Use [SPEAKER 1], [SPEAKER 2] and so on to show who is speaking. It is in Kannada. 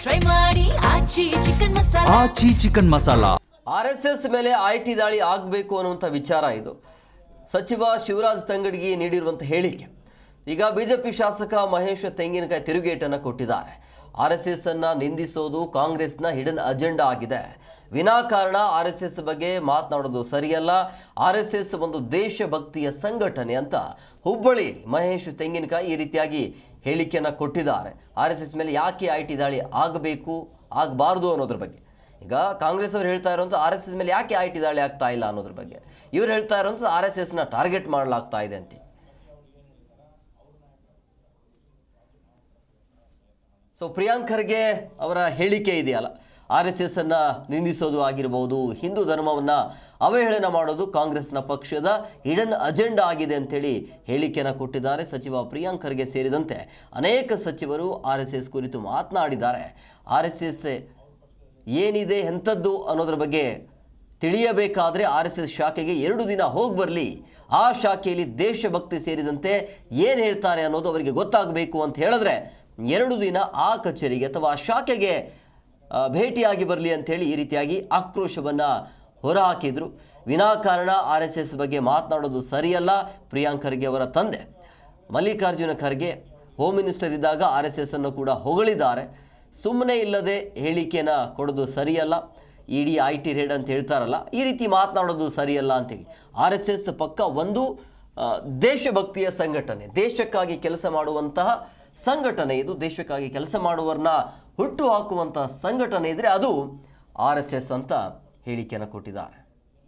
[SPEAKER 1] ಟ್ರೈ ಮಾಡಿ ಆಚಿ ಚಿಕನ್ ಮಸಾಲಾ.
[SPEAKER 2] ಆಚಿ ಚಿಕನ್ ಮಸಾಲಾ.
[SPEAKER 3] ಆರ್ಎಸ್ಎಸ್ ಮೇಲೆ ಐಟಿ ದಾಳಿ ಆಗಬೇಕು ಅನ್ನುವಂಥ ವಿಚಾರ ಇದು. ಸಚಿವ ಶಿವರಾಜ್ ತಂಗಡಗಿ ನೀಡಿರುವಂಥ ಹೇಳಿಕೆ. ಈಗ ಬಿಜೆಪಿ ಶಾಸಕ ಮಹೇಶ್ ತೆಂಗಿನಕಾಯಿ ತಿರುಗೇಟನ್ನು ಕೊಟ್ಟಿದ್ದಾರೆ. ಆರ್ಎಸ್ಎಸ್ ಅನ್ನ ನಿಂದಿಸೋದು ಕಾಂಗ್ರೆಸ್ನ ಹಿಡನ್ ಅಜೆಂಡಾ ಆಗಿದೆ. ವಿನಾಕಾರಣ ಆರ್ಎಸ್ಎಸ್ ಬಗ್ಗೆ ಮಾತನಾಡೋದು ಸರಿಯಲ್ಲ. ಆರ್ಎಸ್ಎಸ್ ಒಂದು ದೇಶಭಕ್ತಿಯ ಸಂಘಟನೆ ಅಂತ ಹುಬ್ಬಳ್ಳಿಯಲ್ಲಿ ಮಹೇಶ್ ತೆಂಗಿನಕಾಯಿ ಈ ರೀತಿಯಾಗಿ ಹೇಳಿಕೆಯನ್ನು ಕೊಟ್ಟಿದ್ದಾರೆ. ಆರ್ಎಸ್ಎಸ್ ಮೇಲೆ ಯಾಕೆ ಐಟಿ ದಾಳಿ ಆಗಬೇಕು ಆಗಬಾರ್ದು ಅನ್ನೋದ್ರ ಬಗ್ಗೆ. ಈಗ ಕಾಂಗ್ರೆಸ್ ಅವರು ಹೇಳ್ತಾ ಇರುವಂಥ ಆರ್ಎಸ್ಎಸ್ ಮೇಲೆ ಯಾಕೆ ಐಟಿ ದಾಳಿ ಆಗ್ತಾ ಇಲ್ಲ ಅನ್ನೋದ್ರ ಬಗ್ಗೆ. ಇವ್ರು ಹೇಳ್ತಾ ಇರುವಂಥದ್ದು ಆರ್ಎಸ್ಎಸ್ನ ಟಾರ್ಗೆಟ್ ಮಾಡಲಾಗ್ತಾ ಇದೆ ಅಂತ. ಸೊ ಪ್ರಿಯಾಂಕ್ ಖರ್ಗೆ ಅವರ ಹೇಳಿಕೆ ಇದೆಯಲ್ಲ, ಆರ್ಎಸ್ಎಸ್ ಅನ್ನ ನಿಂದಿಸೋದು ಆಗಿರಬಹುದು, ಹಿಂದೂ ಧರ್ಮವನ್ನು ಅವಹೇಳನ ಮಾಡೋದು ಕಾಂಗ್ರೆಸ್ನ ಪಕ್ಷದ ಹಿಡನ್ ಅಜೆಂಡಾ ಆಗಿದೆ ಅಂತೇಳಿ ಹೇಳಿಕೆಯನ್ನು ಕೊಟ್ಟಿದ್ದಾರೆ. ಸಚಿವ ಪ್ರಿಯಾಂಕ್ ಖರ್ಗೆ ಸೇರಿದಂತೆ ಅನೇಕ ಸಚಿವರು ಆರ್ಎಸ್ಎಸ್ ಕುರಿತು ಮಾತನಾಡಿದ್ದಾರೆ. ಆರ್ಎಸ್ಎಸ್ ಏನಿದೆ ಎಂಥದ್ದು ಅನ್ನೋದ್ರ ಬಗ್ಗೆ ತಿಳಿಯಬೇಕಾದ್ರೆ ಆರ್ಎಸ್ಎಸ್ ಶಾಖೆಗೆ 2 ದಿನ ಹೋಗಿ ಬರಲಿ. ಆ ಶಾಖೆಯಲ್ಲಿ ದೇಶಭಕ್ತಿ ಸೇರಿದಂತೆ ಏನು ಹೇಳ್ತಾರೆ ಅನ್ನೋದು ಅವರಿಗೆ ಗೊತ್ತಾಗಬೇಕು ಅಂತ ಹೇಳಿದ್ರೆ 2 ದಿನ ಆ ಕಚೇರಿಗೆ ಅಥವಾ ಆ ಶಾಖೆಗೆ ಭೇಟಿಯಾಗಿ ಬರಲಿ ಅಂಥೇಳಿ ಈ ರೀತಿಯಾಗಿ ಆಕ್ರೋಶವನ್ನು ಹೊರಹಾಕಿದರು. ವಿನಾಕಾರಣ ಆರ್ಎಸ್ಎಸ್ ಬಗ್ಗೆ ಮಾತನಾಡೋದು ಸರಿಯಲ್ಲ. ಪ್ರಿಯಾಂಕ್ ಖರ್ಗೆ ಅವರ ತಂದೆ ಮಲ್ಲಿಕಾರ್ಜುನ ಖರ್ಗೆ ಹೋಮ್ ಮಿನಿಸ್ಟರ್ ಇದ್ದಾಗ ಆರ್ಎಸ್ಎಸ್ ಅನ್ನು ಕೂಡ ಹೊಗಳಿದ್ದಾರೆ. ಸುಮ್ಮನೆ ಇಲ್ಲದೆ ಹೇಳಿಕೆಯನ್ನು ಕೊಡೋದು ಸರಿಯಲ್ಲ. ಇಡೀ ಐಟಿ ರೇಡ್ ಅಂತ ಹೇಳ್ತಾರಲ್ಲ, ಈ ರೀತಿ ಮಾತನಾಡೋದು ಸರಿಯಲ್ಲ ಅಂತೇಳಿ. ಆರ್ಎಸ್ಎಸ್ ಪಕ್ಕ ಒಂದು ದೇಶಭಕ್ತಿಯ ಸಂಘಟನೆ, ದೇಶಕ್ಕಾಗಿ ಕೆಲಸ ಮಾಡುವಂತಹ ಸಂಘಟನೆ ಇದು. ದೇಶಕ್ಕಾಗಿ ಕೆಲಸ ಮಾಡುವವರನ್ನ ಹುಟ್ಟು ಹಾಕುವಂತಹ ಸಂಘಟನೆ ಇದ್ದರೆ ಅದು ಆರ್ಎಸ್ಎಸ್ ಅಂತ ಹೇಳಿಕೆಯನ್ನು ಕೊಟ್ಟಿದ್ದಾರೆ.